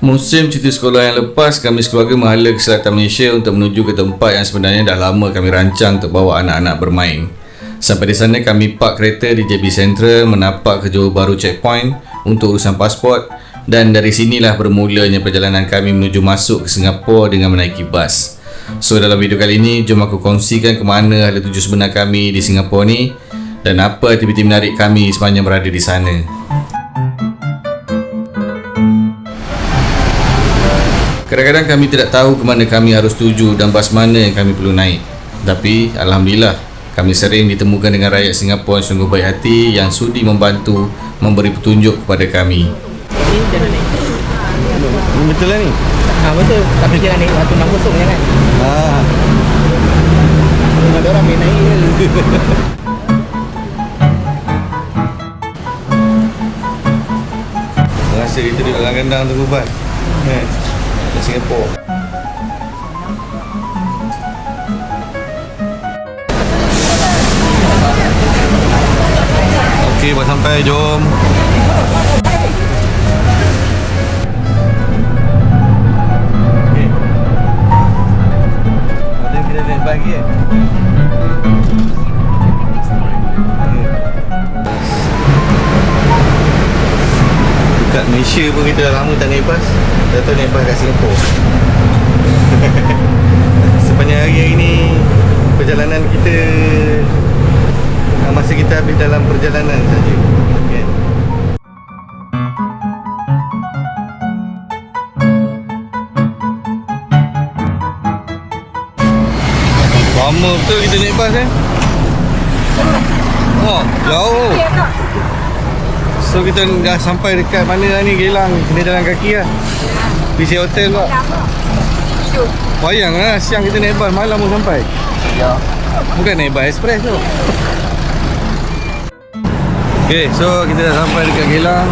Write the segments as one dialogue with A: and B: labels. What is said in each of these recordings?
A: Musim cuti sekolah yang lepas, kami sekeluarga menghala ke selatan Malaysia untuk menuju ke tempat yang sebenarnya dah lama kami rancang untuk bawa anak-anak bermain. Sampai di sana kami park kereta di JB Central, menapak ke Johor Bahru Checkpoint untuk urusan pasport, dan dari sinilah bermulanya perjalanan kami menuju masuk ke Singapura dengan menaiki bas. So dalam video kali ini, jom aku kongsikan ke mana hala tuju sebenar kami di Singapura ni dan apa aktiviti menarik kami sepanjang berada di sana. Kadang-kadang kami tidak tahu ke mana kami harus tuju dan bas mana yang kami perlu naik. Tapi Alhamdulillah, kami sering ditemukan dengan rakyat Singapura yang sungguh baik hati yang sudi membantu memberi petunjuk kepada kami.
B: Ini jangan naik.
C: Ini betul lah ni?
B: Betul. Tapi jangan naik 160 jangan. Ada orang main naik je.
C: Rasa kita duduk dalam kandang tunggu bas. Di Singapura. Okey, dah sampai, jom. Okey. Ada kita naik pagi eh? Dekat Malaysia pun kita dah lama tak naik bas. Dah tahu naik bas kat Singapura. Sepanjang hari ni perjalanan kita, masa kita habis dalam perjalanan saja. Kan? Lama betul kita naik bas kan? Oh, jauh. So kita dah sampai dekat mana ni, Geylang. Kena jalan kaki lah. Pergi hotel pula. Bayang lah, siang kita naik bas, malam pun sampai. Ya. Bukan naik bas express tu. Okay, so kita dah sampai dekat Geylang.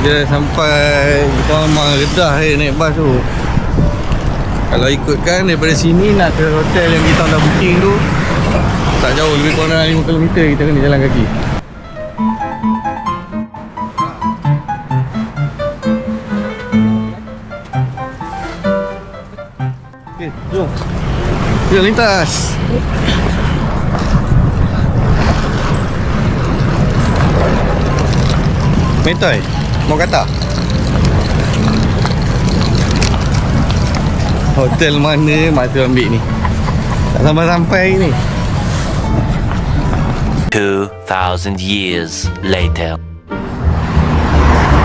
C: Kita dah sampai. Kita memang redah naik bas tu. Kalau ikutkan daripada sini nak ke hotel yang kita dah booking tu, tak jauh, lebih kurang 5 km kita kena jalan kaki. Okay, jom. Kita lintas. Metai, mau kata? Hotel mana mak tu ambil ni? Tak sampai-sampai ni.
D: 2,000 years later.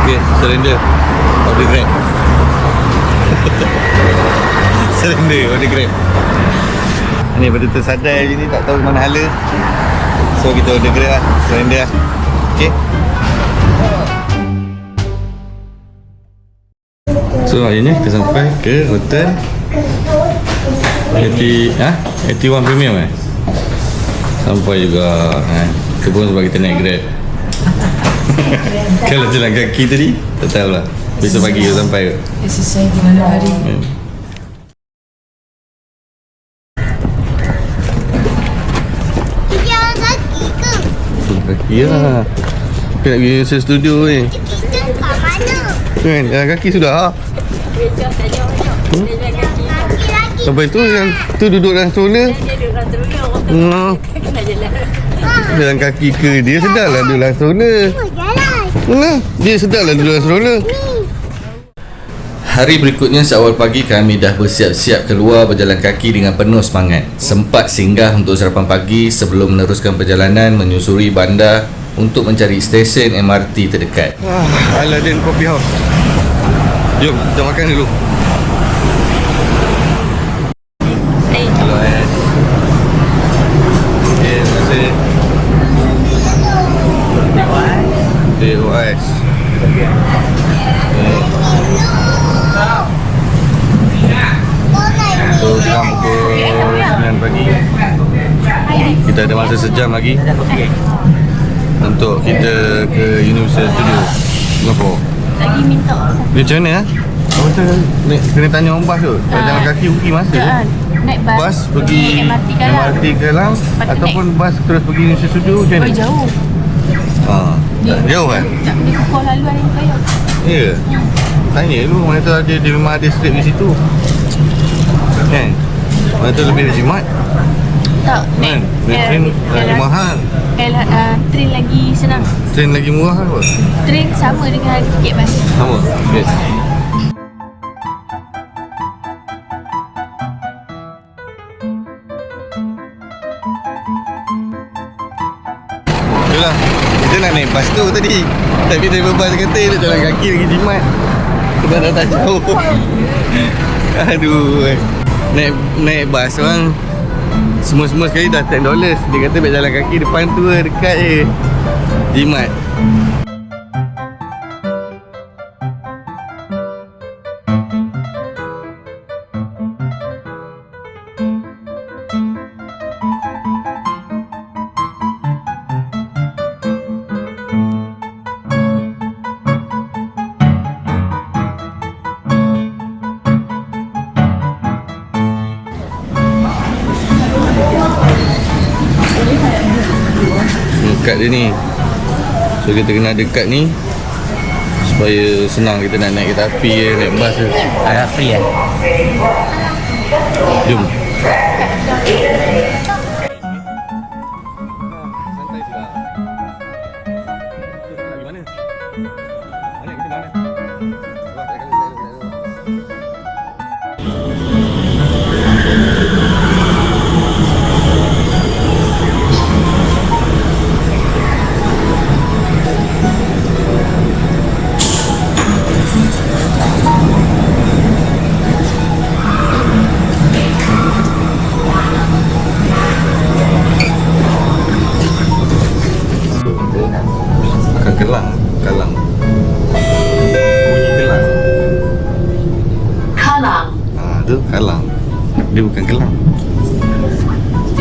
C: Okay, surrender. Order Grab. Surrender, order Grab. Ni betul-betul sadar je ni, tak tahu mana hala. So kita order Grab lah, surrender lah. Okay. So akhirnya kita sampai ke hotel 81 Premium sampai juga kebun sebab kita naik Grab. Kalau jalan kaki tadi tak tahulah, besok pagi kita sampai ke.
E: Selesai di malam hari.
F: Jalan kaki ke?
C: Jalan kaki lah. Kita nak pergi Universal Studio ni.
F: Kita kat mana?
C: Kan, jalan kaki sudah. Sampai tu yang tu duduk dalam stroller. Jalan kaki ke? Dia sedarlah duduk dalam stroller.
F: Jalan.
C: Dia sedarlah duduk dalam stroller.
A: Hari berikutnya seawal pagi kami dah bersiap-siap keluar berjalan kaki dengan penuh semangat. Sempat singgah untuk sarapan pagi sebelum meneruskan perjalanan menyusuri bandar untuk mencari stesen MRT terdekat.
C: Aladdin Coffee House. Jom, kita makan dulu. Hello, Ed. Okay, terima kasih. DOS. So, sekarang pukul 9 pagi. Kita ada masa sejam lagi untuk kita ke Universal Studio Singapura.
E: Lagi minta.
C: Dia macam mana? Kena tanya orang bas tu. Kalau jalan kaki pergi masa tu.
E: Naik
C: Bas pergi MRT Kelang ataupun bas terus pergi Universal Studio macam mana?
E: Jauh.
C: Jauh kan?
E: Dia pukul laluan yang kaya.
C: Ya. Tanya dulu mana tu ada, dia memang ada strip di situ. Kan? Mana tu lebih jimat.
E: Tak,
C: Kan? Train lagi mahal.
E: Train lagi senang.
C: Train lagi murah apa?
E: Train sama dengan harga tiket bas.
C: Sama. Yes. Itulah. Kita nak naik bas tu tadi. Tapi driver bas kata dia jalan kaki lagi jimat. Sebab dah tak jauh. Aduh. Naik bas orang semua sekali dah $10. Dia kata baik jalan kaki depan tu dekat je. Jimat. Kad dia ni. So kita kena ada kad ni supaya senang kita nak naik kereta api ke, naik bas ke.
B: Ada free ya?
C: Jom. Kalang. Bunyi kelang.
E: Kalang.
C: Tu kalang. Dia bukan kelang.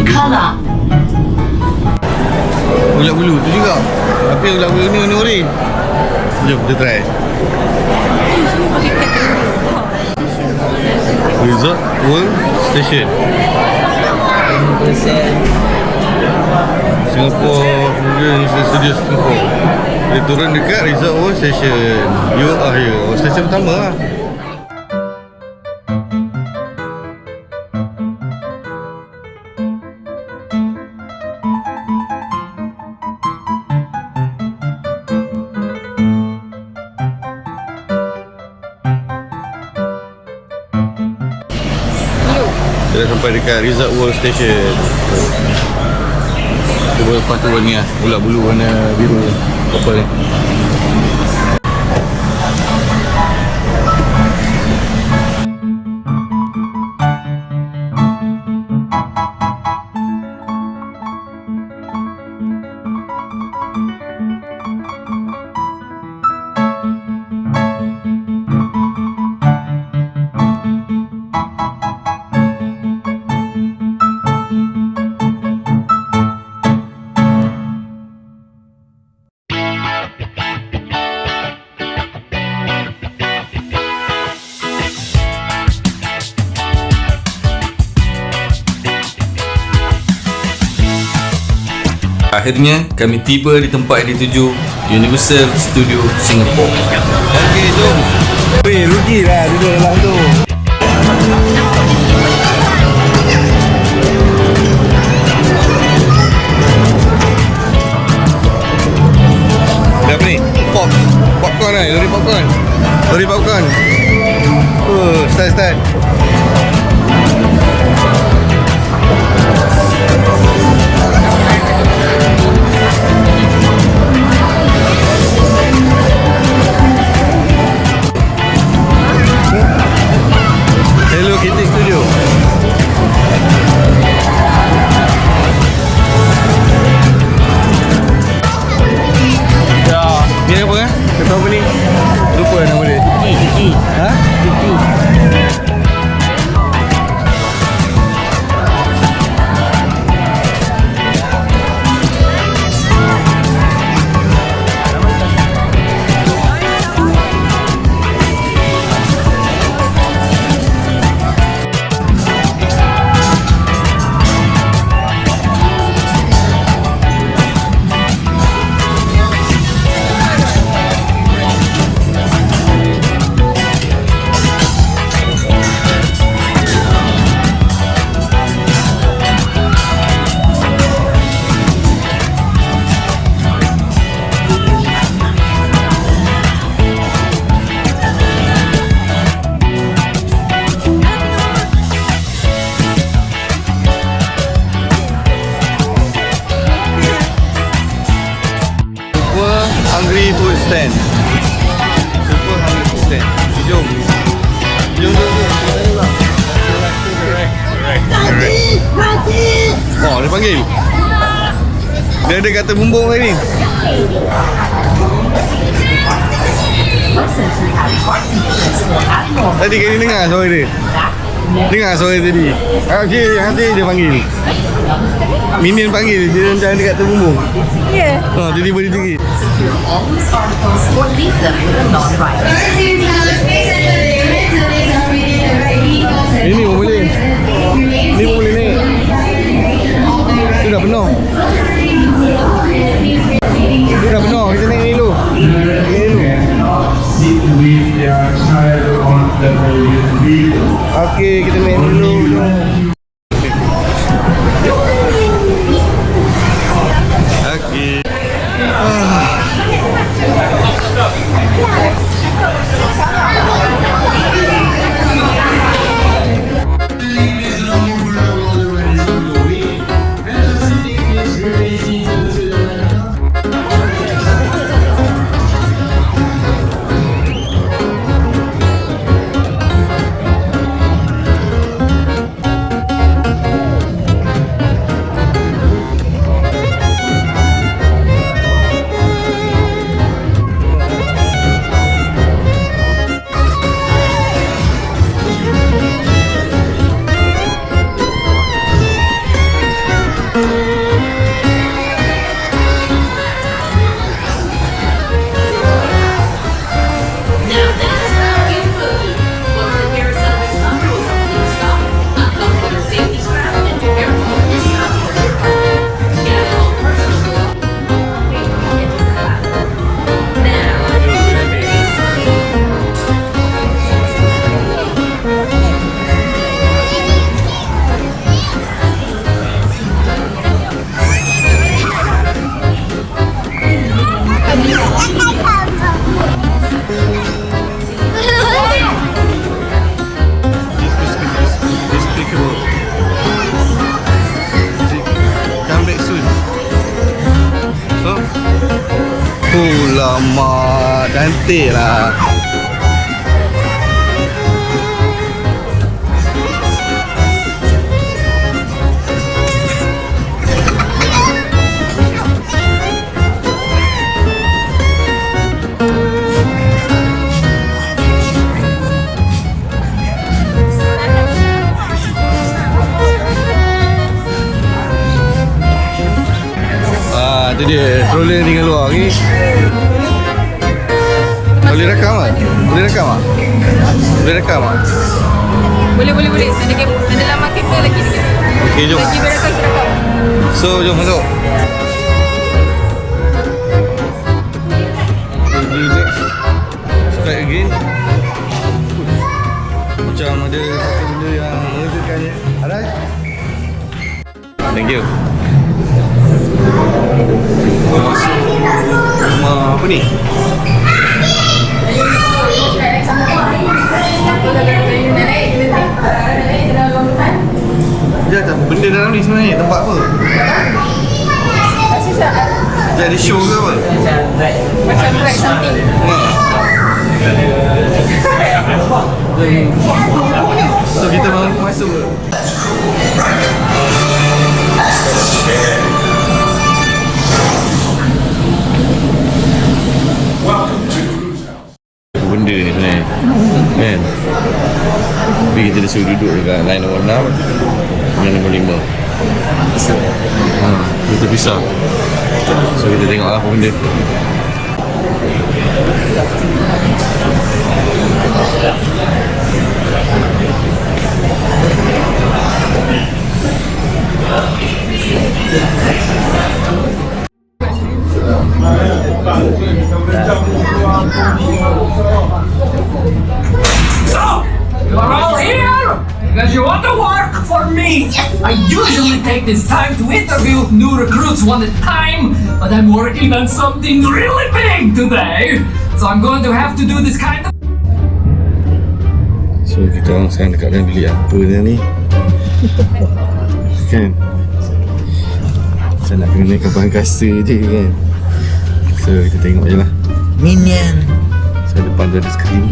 E: Kalang.
C: Ulat bulu tu juga. Tapi ulat bulu ni warna oren. Jom kita try. Resort World Station Singapore, kemudian Studio Singapore. Dia turun dekat Resort World Station. You are here. Stesen pertama lah. Kita dah sampai dekat Resort World Station. Cuba lepas tu ni lah, ulat bulu warna biru ni. Apa ni?
A: Akhirnya kami tiba di tempat yang dituju, Universal Studio Singapore.
C: Okey, jom. Weh, rugilah duduk dalam tu. Dah apa ni? Popcorn lah, lori popcorn. Lori popcorn. Start. Hello Kitty Studio. Ya, ni apa kan? Kau tahu apa ni? Lupa nama dia.
B: Kiki.
C: Ha?
B: Kiki.
C: panggil? Dia ada kata bumbung hari ni. Tadi kali dengar suara dia. Dengar suara tadi. Okey, nanti dia panggil. Minion panggil, dia macam ada kata bumbung.
E: Ya.
C: Ha, tiba-tiba dia tinggi.
G: all these articles or leave them with a non-writer.
C: Ini pun boleh. Ini pun boleh naik. Itu dah penuh. Itu dah penuh. Kita naik ni dulu. Okey, kita naik dulu. Okey. Lama cantik lah. Itu dia, stroller tinggal luar ni. Boleh rekam tak? Boleh rekam tak? Boleh rekam tak?
E: Boleh. Ada lama kamera lagi sikit.
C: Okey, jom.
E: Lagi berakal kita.
C: So, jom masuk. Next. Strike again. Macam ada satu benda yang mengejutkannya. Alright. Thank you. Rumah apa ni? Dia tak apa benda dalam ni sebenarnya, tempat apa? Dia ada show ke apa?
E: Macam track something.
C: So kita mahu masuk ke? Benda ni sebenarnya kan, tapi kita dah suruh duduk dekat line nombor 6 dengan nombor 5. Kita pisah. So kita tengok lah apa benda.
H: You're all here because you want to work for me. I usually take this time to interview new recruits one at a time, but I'm working on something really big today. So I'm going to have to do this kind of...
C: So kita orang sekarang dekat dalam bilik apa dia ni kan. Saya nak kena naikkan bahan kasa je kan. So kita tengok je lah.
B: Minion.
C: So depan tu ada skrin.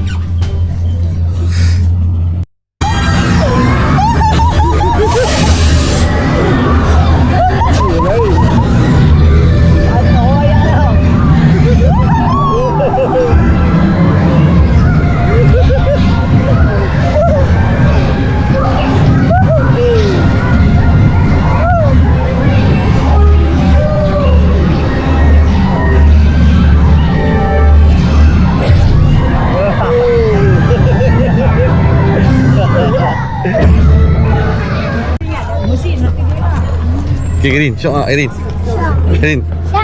C: Okay, Erin. Syok tak, Erin? Erin?
F: Ya.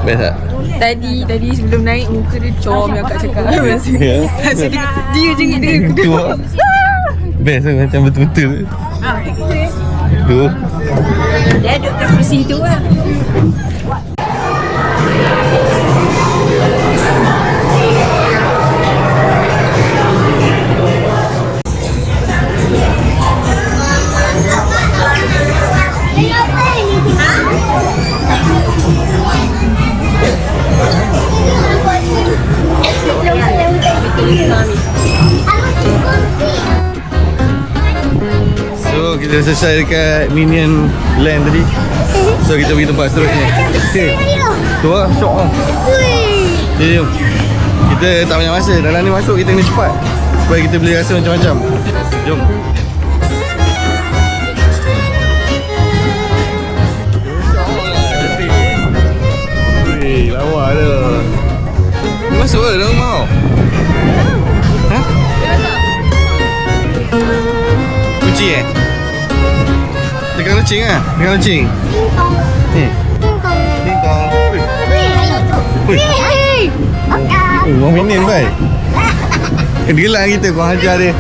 C: Best tak?
E: Tadi sebelum naik muka dia com yang Kak cakap.
C: Ya.
E: Masa dia jengit dengan
C: Tu lah. Best tu, macam betul-betul. Tu.
E: Dia duduk kat kursi tu lah.
F: Kenapa ini?
C: So kita dah selesai dekat Minion Land tadi. So kita pergi tempat seterusnya. Okay. Tu lah, syok lah. Jom. Kita tak banyak masa. Dalam ni masuk kita kena cepat supaya kita boleh rasa macam-macam. Jom. Lawa dah. Ni masuk ke dalam rumah kau? Ha? Kunci Tekan loceng lah. Tekan loceng. Ni. Ding dong. Ui. Orang Minion baik. Dia lah kita kau hajar dia.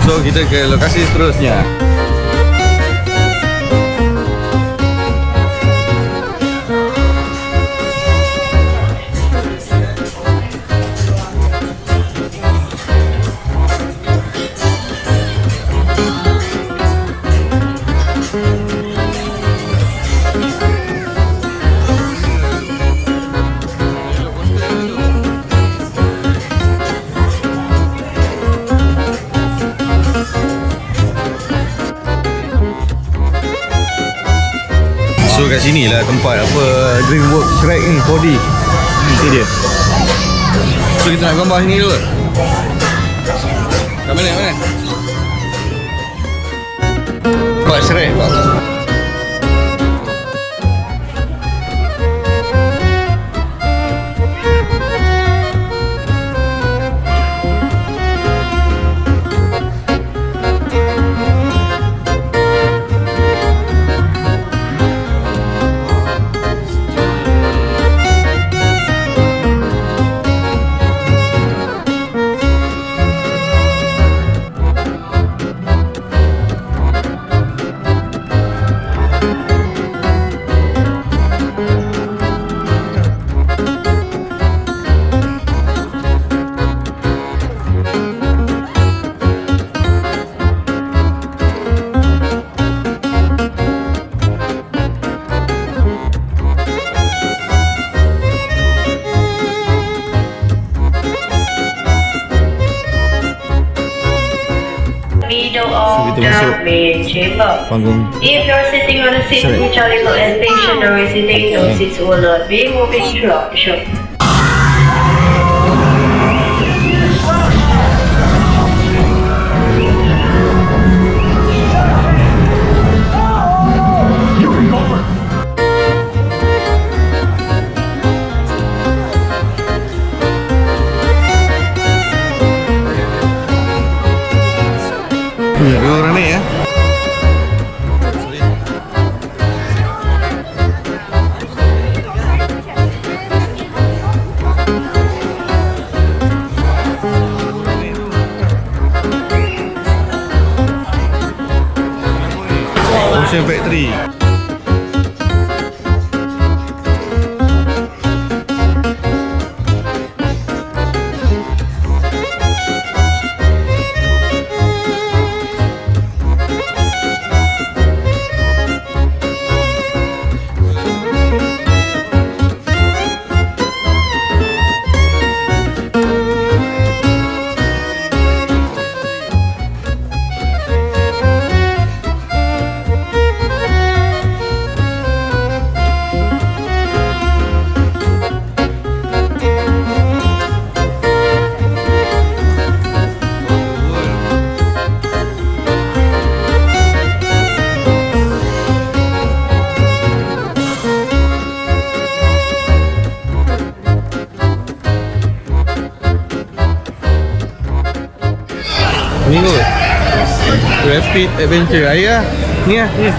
C: So kita ke lokasi seterusnya. So kat sini lah tempat apa DreamWorks Shrek ni 4D. Ni dia. So kita nak gambar sini dulu. Kat mana? Tempat Shrek pak.
G: Middle of
C: kita masuk
G: the main chamber.
C: Panggung.
G: If you're sitting on a seat
C: Sorry.
G: which are legal and stationary seating, those seats will not be moving throughout the show.
C: Dua orang naik ya. Ocean Factory. Ni kot. Rapid Adventure. Ayah, ni lah. Ni.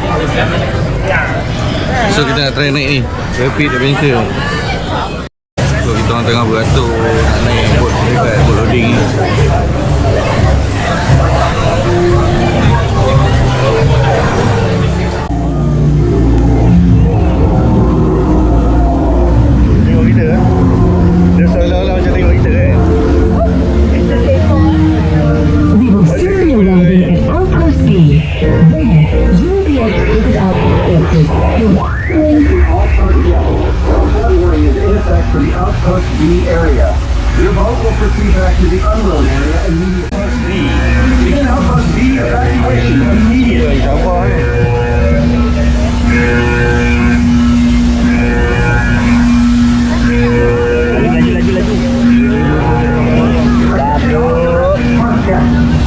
C: So kita nak try naik ni, Rapid Adventure. So kita orang tengah beratur nak naik boat dekat boat loading ni. Tengok kita kan. Dia seolah-olah macam tengok kita kan.
I: We will soon be landing at Outpost B. There, you will be escorted out of exit 2.
J: Watering is in effect for the Outpost B area. Your boat will proceed back to the unload area immediately. Outpost B. Begin Outpost B evacuation immediately.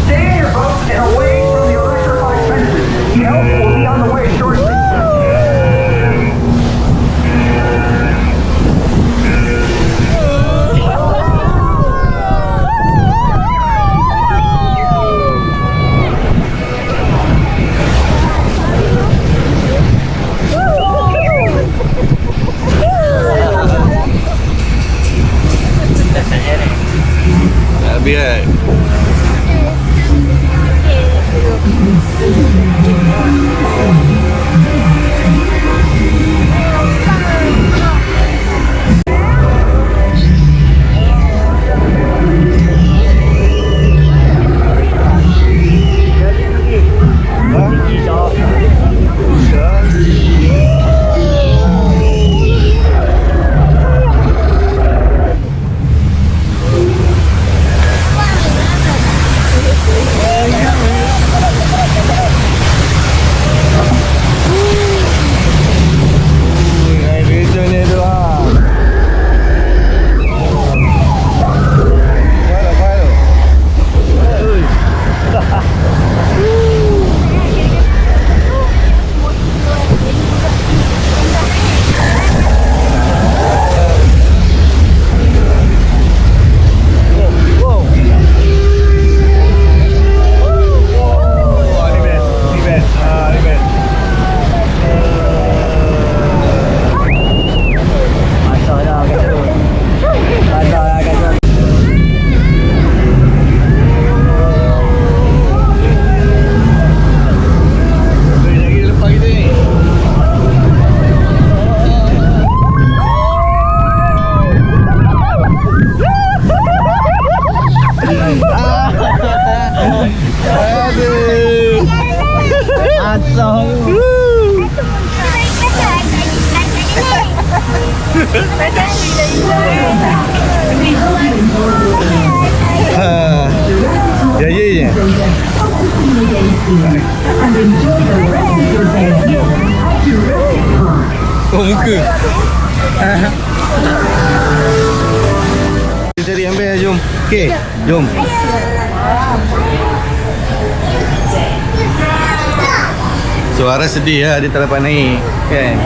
J: Stay in your boat and away from the electrified fences. Help will be on the way shortly.
C: Habis kan? Ya ye je. Oh muka. Kita cari ambil jom. Okey, jom. So Aras sedih lah dia tak dapat naik kan.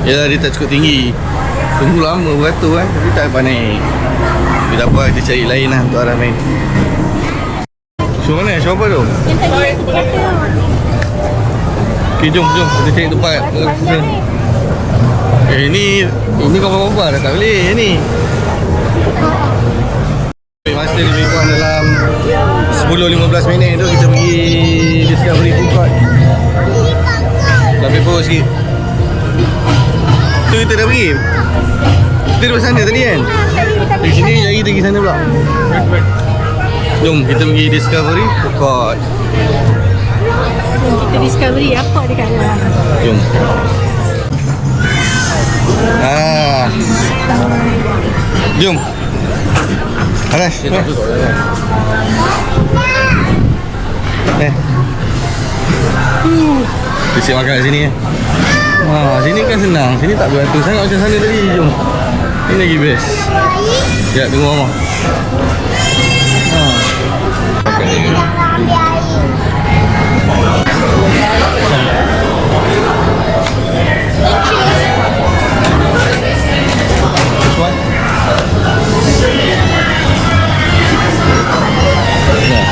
C: Yalah dia tak cukup tinggi. Tunggu lama beratur kan tapi tak dapat naik. Tapi tak apa, kita cari lain lah untuk Aras main. Show mana? Show apa tu? Okay, jom. Kita cari tempat. Ini kawan-kawan dah tak boleh ni. Masa lebih kurang dalam 10-15 minit tu kita pergi Discovery Food Court. Lebih pun sikit. Tu kita dah pergi. Kita duduk sana tadi kan? Di sini jadi kita pergi sana pula. Jom kita pergi Discovery Food Court.
F: Kita discovery apa dekat dalam.
C: Jom. Jom. Aras. Kita siap makan kat sini ya. Sini kan senang. Sini tak beratur sangat macam sana tadi. Jom. Ini lagi best. Sekejap tunggu Mama. Makan dia. This one? Yeah.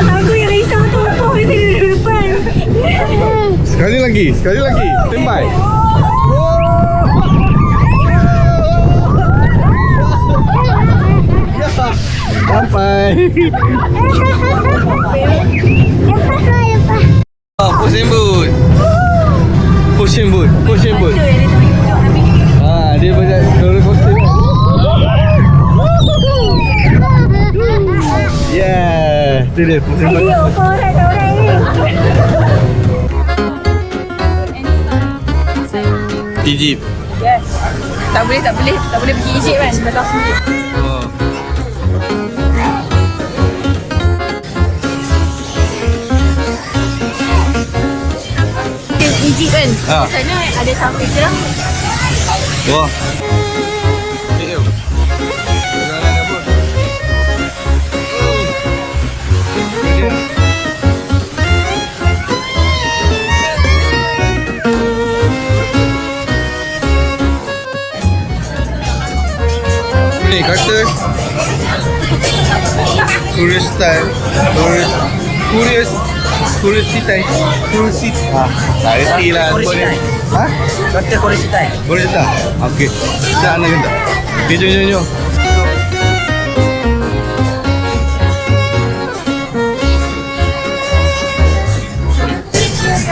F: Aku yang risau tumpah di depan.
C: Sekali lagi. Standby. Sampai. Pushing boot. Dia banyak roller coaster. Yeah, itu dia pushing boot.
F: Ayo, kau orang ni.
C: Egypt.
E: Yes. Tak boleh pergi Egypt kan. Betul sendiri.
C: Oh.
E: Egypt kan.
C: Ah.
E: Di sana ada sampai je lah.
C: Wah. Ni kata Curious time. Tak reti lah. Ha?
B: Kata Koresitai.
C: Boleh tak? Okey. Tak nak kata. Okay, jom.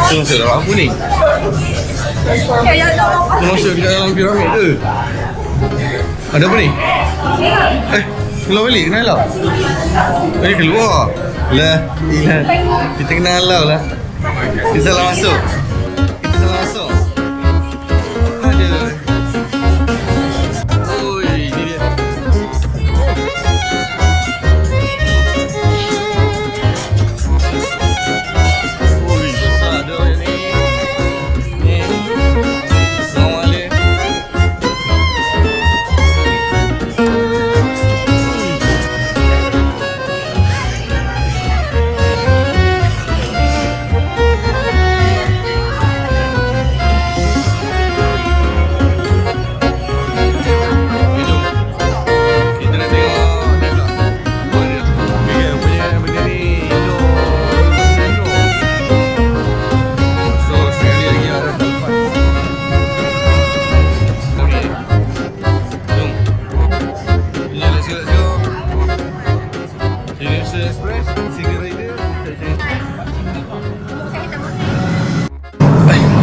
C: Tu masuk dalam apa ni? Tu masuk dekat dalam piramid ke? Ada apa ni? Keluar balik, kena halau. Keluar. Lah, kita kena halau lah. Kita salah masuk. Ada. Oi, ni dia. Oi, besar dah ni. Assalamualaikum.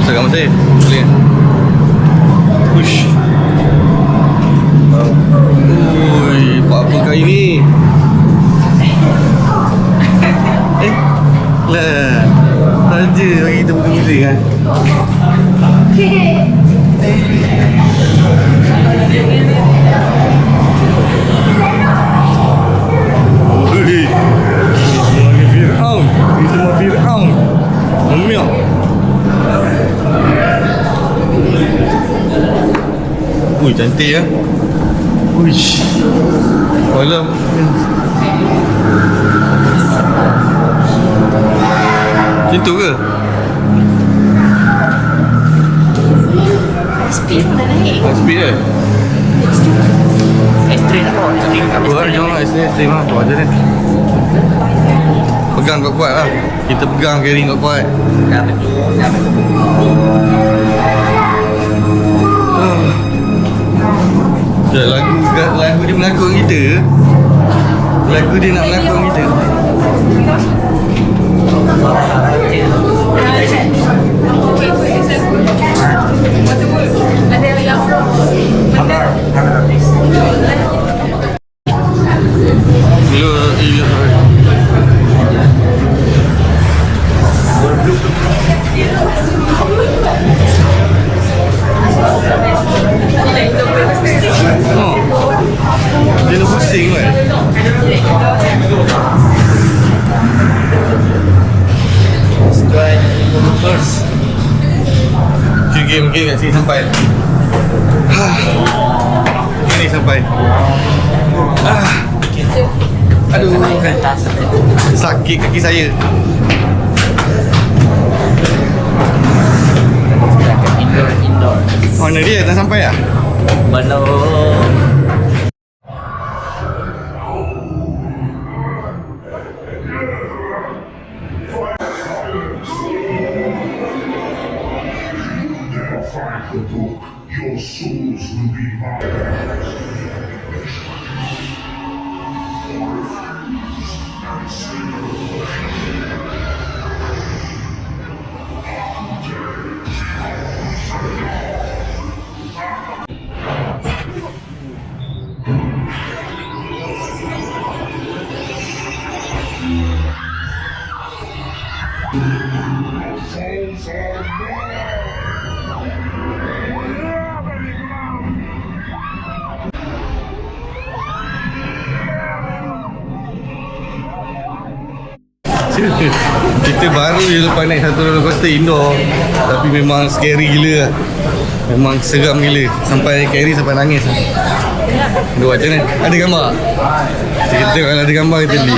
C: Sekarang saya boleh. Push. Oi, buat apa kali ni? Lah. Saja bagi kita buka-buka kan. Oi. Ini semua Fir'aun. Memiak. Ui, cantik ya. Uish. Malam. Macam tu ke?
E: Speed dah naik.
C: Speed ke?
B: Extreme apa?
C: Apa lah, jom lah. Extreme lah. Apa aja ni. Pegang kuat-kuat lah. Kita pegang carrying kuat-kuat. Lagu dia menakutkan kita. Lagu dia nak menakutkan kita.
E: Ada yang
C: Dia nak pusing kan? First. Mungkin kat sini sampai. Ini sampai. Aduh, sakit kaki saya.
B: Indoor.
C: Mana dia? Dah sampai lah?
B: Belum.
C: Kita baru je lepas naik satu roller coaster indoor, tapi memang scary gila lah. Memang seram gila. Sampai carry sampai nangis lah. Dia buat macam mana? Ada gambar? Kita kalau ada gambar kita beli.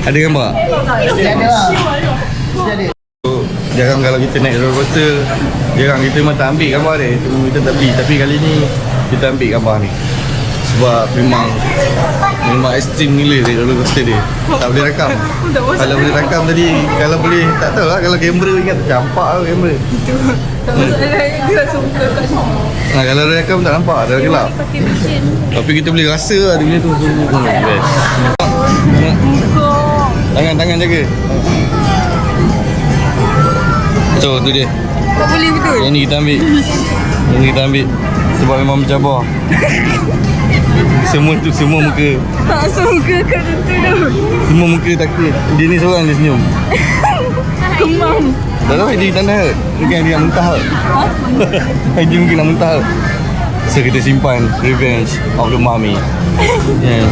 C: Ada gambar? So, jarang kalau kita naik roller coaster, jarang kita memang tak ambil gambar dia. Kita tak beli. Tapi kali ni kita ambil gambar ni. Sebab memang ekstrim gila dia roller coaster dia. Tak boleh rakam. Kalau boleh rakam tadi, kalau boleh, tak tahu lah, kalau kamera ingat tercampak lah kamera.
E: Dia suka kat sini.
C: Kalau dia rakam tak nampak, dah gelap. Tapi kita boleh rasa lah dia punya tu. Best. Tangan jaga. So tu dia.
E: Tak boleh betul.
C: Yang ni kita ambil. Sebab memang mencabar. Semua muka.
E: Tak suka kat situ dah.
C: Semua muka takut. Dia ni seorang dia senyum.
E: Kemam.
C: Tak tahu dia tanda. Mungkin dia nak muntah. Dia mungkin nak muntah. So kita simpan Revenge of the Mummy. Yeah.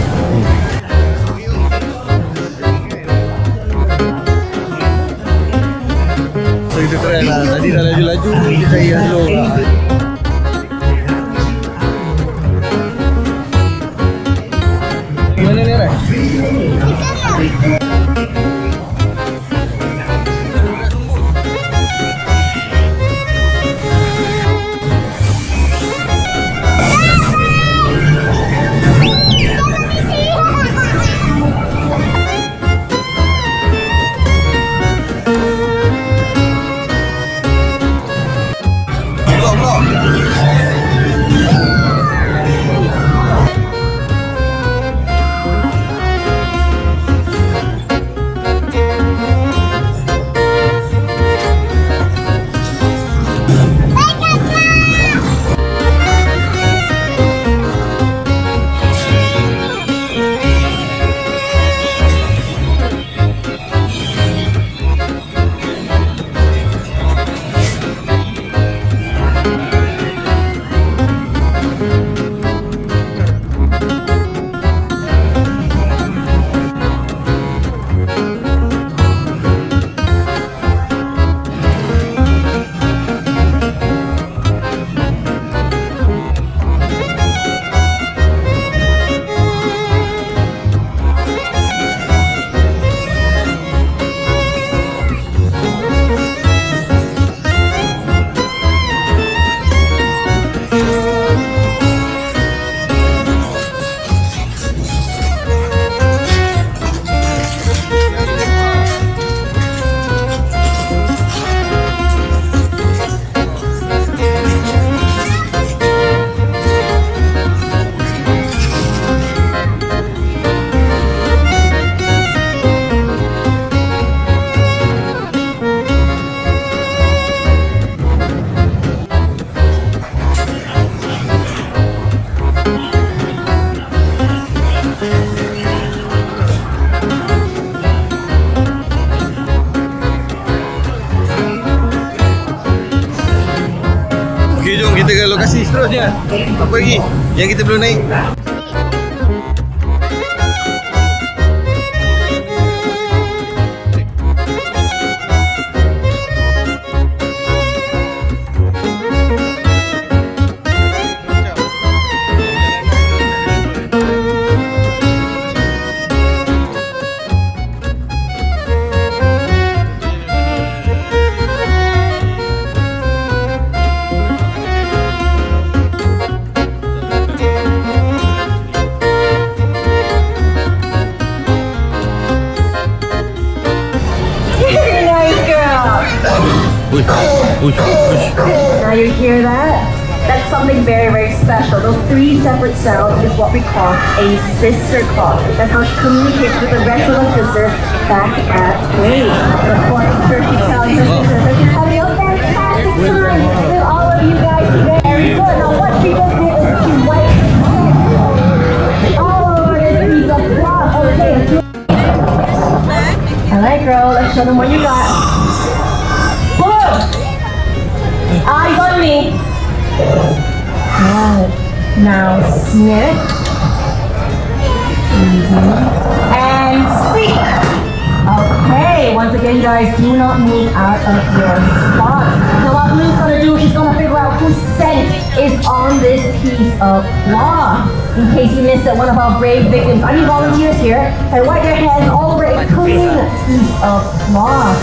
C: So kita try lah. Tadi dah laju-laju, kita cari yang slow lah. Mana ni Rai? Kita ke lokasi seterusnya. Apa lagi yang kita belum naik?
F: Now you hear that? That's something very, very special. Those three separate sounds is what we call a sister call. That's how she communicates with the rest of the sisters back at base. Of course, her she's telling her sisters that she's having a fantastic time with all of you guys. Very good. Now what she just did is she wiped all over this piece of cloth. Okay. Alright, girl. Let's show them what you got. Blue! Eyes on me. Good. Now sniff. And speak. Okay, once again guys, do not move out of your spot. Now what Blue's gonna do, she's gonna figure out whose scent is on this piece of cloth. In case you missed it, one of our brave victims. I need volunteers here. And wipe your hands all over a clean piece of cloth.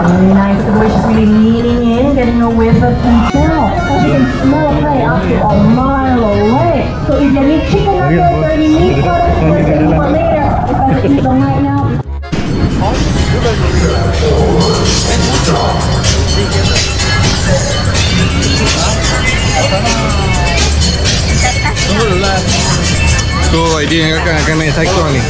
F: Very nice. The way she's really leaning in, getting a whiff of the smell. So she can smell play up to a mile away. So if you need chicken nuggets or you need products for later, you better eat them right now.
C: So idea yang akan naik cycle ni.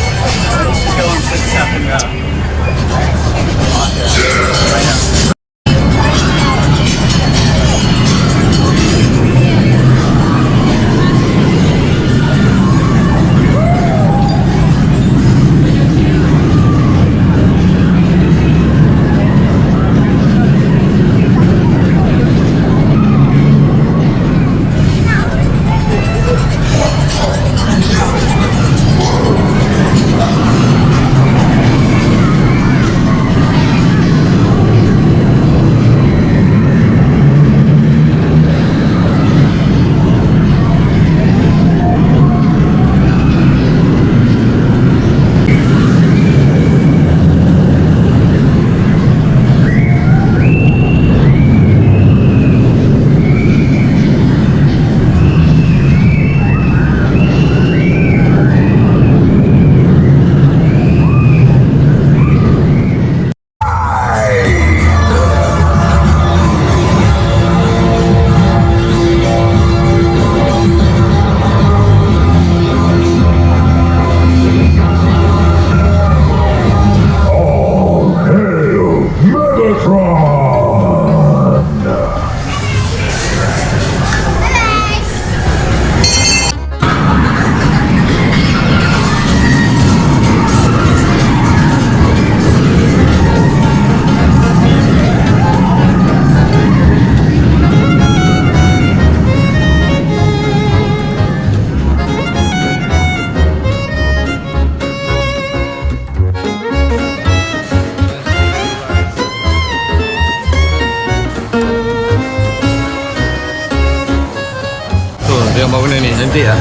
C: Tengok bangunan ni, cantik lah.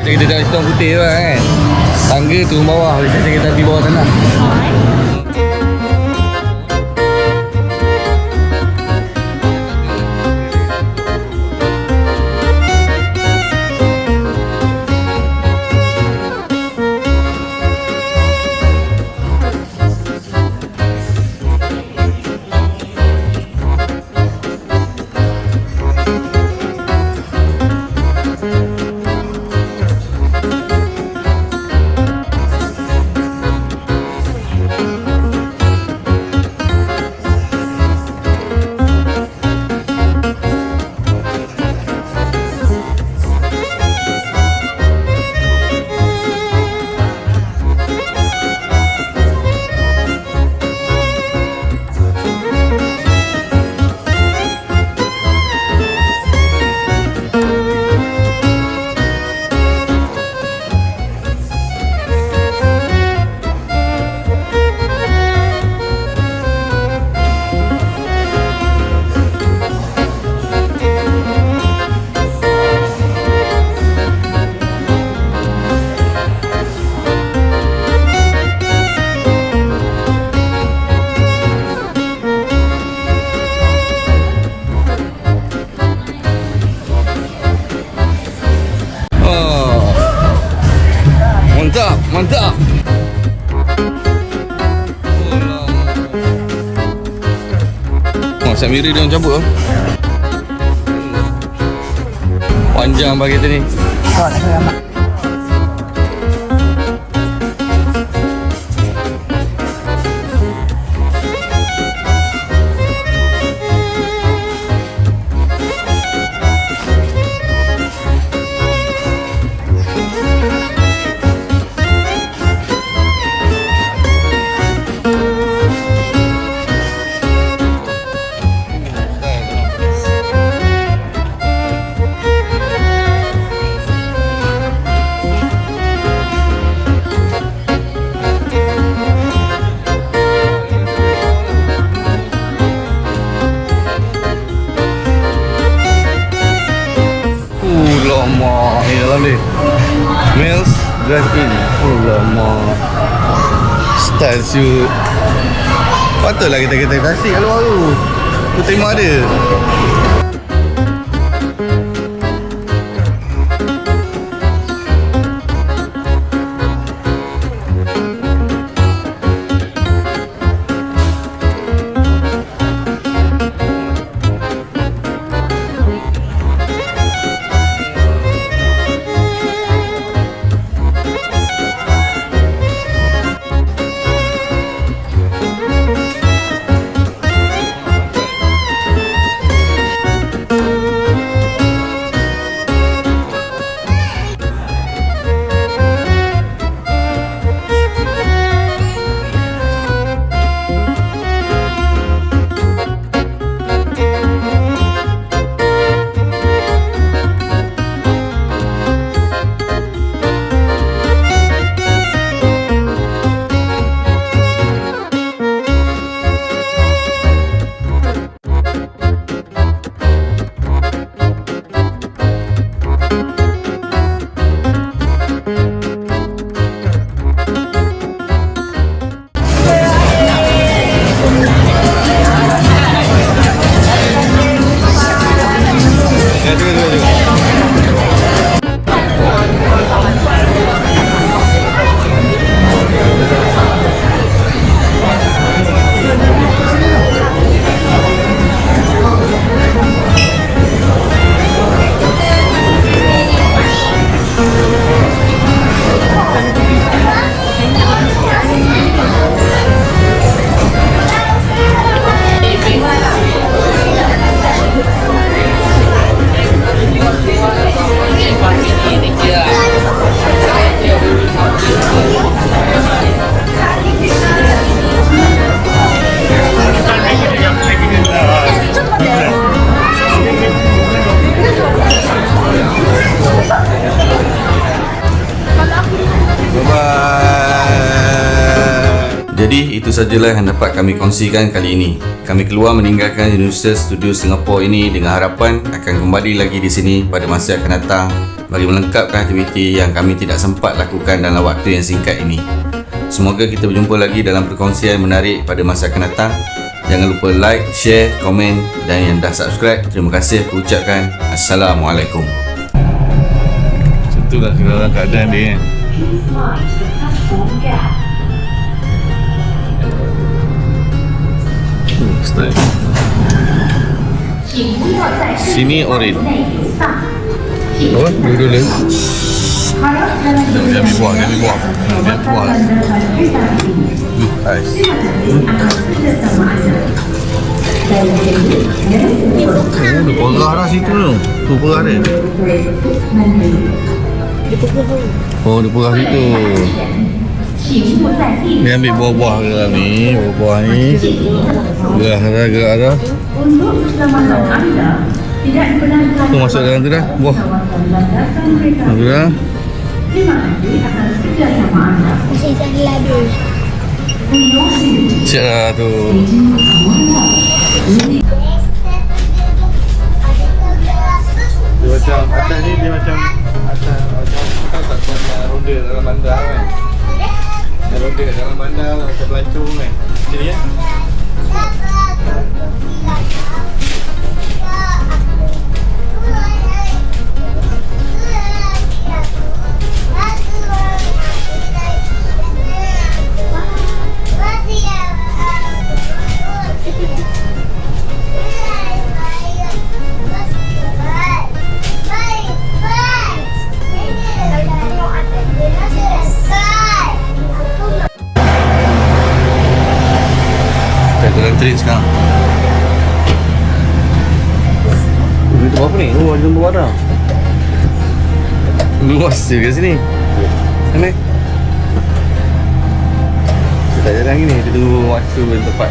C: Kita dah hitam putih lah kan. Tangga turun bawah, biasanya kita pergi bawah tanah. Side mirror dia orang cabut lah. Panjang bagi kita ni. Lama ni dalam ni Mills Drive-In. Lama style shoot. Patutlah kita kasih kat luar tu. Tu tengok ada.
A: Jadi itu sajalah yang dapat kami kongsikan kali ini. Kami keluar meninggalkan Universal Studio Singapore ini dengan harapan akan kembali lagi di sini pada masa yang akan datang bagi melengkapkan aktiviti yang kami tidak sempat lakukan dalam waktu yang singkat ini. Semoga kita berjumpa lagi dalam perkongsian menarik pada masa akan datang. Jangan lupa like, share, komen dan yang dah subscribe, terima kasih aku ucapkan. Assalamualaikum.
C: Itulah sekarang keadaan dia. Sini orange. Oh, dulu. Kami buat. Ais. Dia perah dah situ tu. Tu perah dia. Oh, dia perah situ. Ni ambil buah-buah ke dalam ni. Buah-buah ni gerak dah. Tu masuk dalam tu dah. Buah tu dah. Siap lah tu. Dia macam atas ni, dia macam atas kita tak buat ronda dalam bandar kan. Ronda dalam bandar macam pelancong kan. Sini ya.
K: Thank you.
C: Jalan train sekarang. Itu apa ni? Oh, ada lembu ada. Luas je kat sini. Mana? Kita tak jalan lagi ni. Kita tunggu waktu dan tempat.